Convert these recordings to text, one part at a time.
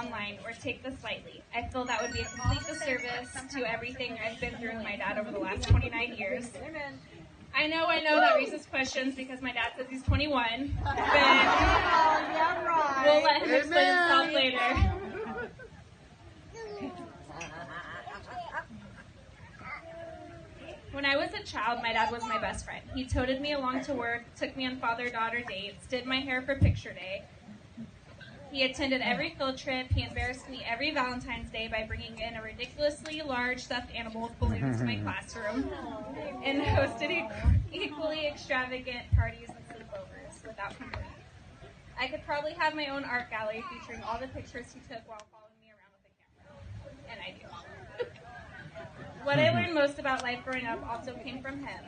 online or take this lightly. I feel that would be a complete disservice to everything I've been through with my dad over the last 29 years. I know that raises questions because my dad says he's 21, but we'll let him explain himself later. When I was a child, my dad was my best friend. He toted me along to work, took me on father-daughter dates, did my hair for picture day. He attended every field trip. He embarrassed me every Valentine's Day by bringing in a ridiculously large stuffed animal with balloons to my classroom and hosted equally extravagant parties and sleepovers without complaint. I could probably have my own art gallery featuring all the pictures he took while following me around with a camera. And I do. What I learned most about life growing up also came from him.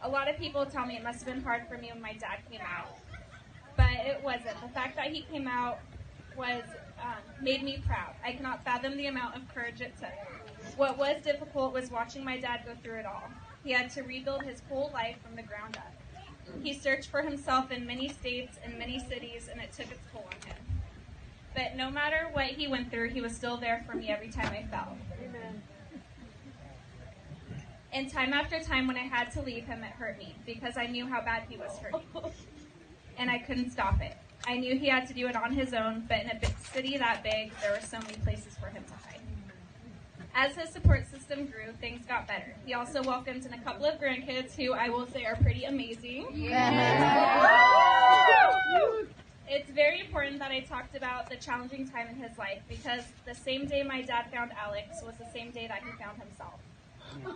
A lot of people tell me it must have been hard for me when my dad came out, but it wasn't. The fact that he came out made me proud. I cannot fathom the amount of courage it took. What was difficult was watching my dad go through it all. He had to rebuild his whole life from the ground up. He searched for himself in many states and many cities, and it took its toll on him. But no matter what he went through, he was still there for me every time I fell. Amen. And time after time when I had to leave him, it hurt me because I knew how bad he was hurting. And I couldn't stop it. I knew he had to do it on his own, but in a big city that big, there were so many places for him to hide. As his support system grew, things got better. He also welcomed in a couple of grandkids who I will say are pretty amazing. Yeah. It's very important that I talked about the challenging time in his life because the same day my dad found Alex was the same day that he found himself.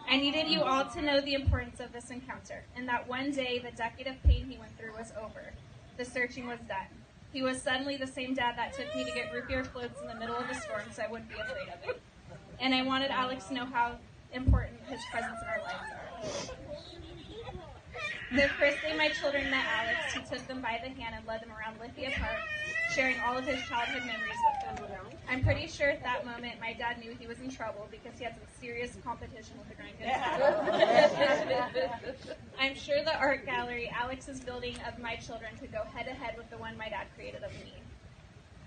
I needed you all to know the importance of this encounter, and that one day the decade of pain he went through was over. The searching was done. He was suddenly the same dad that took me to get root beer floats in the middle of the storm so I wouldn't be afraid of it. And I wanted Alex to know how important his presence in our lives are. The first day my children met Alex, he took them by the hand and led them around Lithia Park, sharing all of his childhood memories with them. I'm pretty sure at that moment my dad knew he was in trouble because he had some serious competition with the grandkids. I'm sure the art gallery Alex is building of my children could go head-to-head with the one my dad created of me.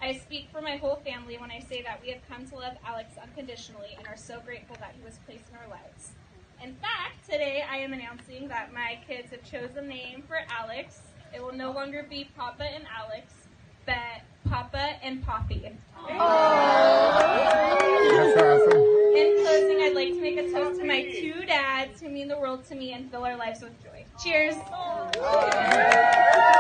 I speak for my whole family when I say that we have come to love Alex unconditionally and are so grateful that he was placed in our lives. In fact, today I am announcing that my kids have chosen a name for Alex. It will no longer be Papa and Alex, but Papa and Poppy. That's awesome. In closing, I'd like to make a toast to my two dads who mean the world to me and fill our lives with joy. Cheers.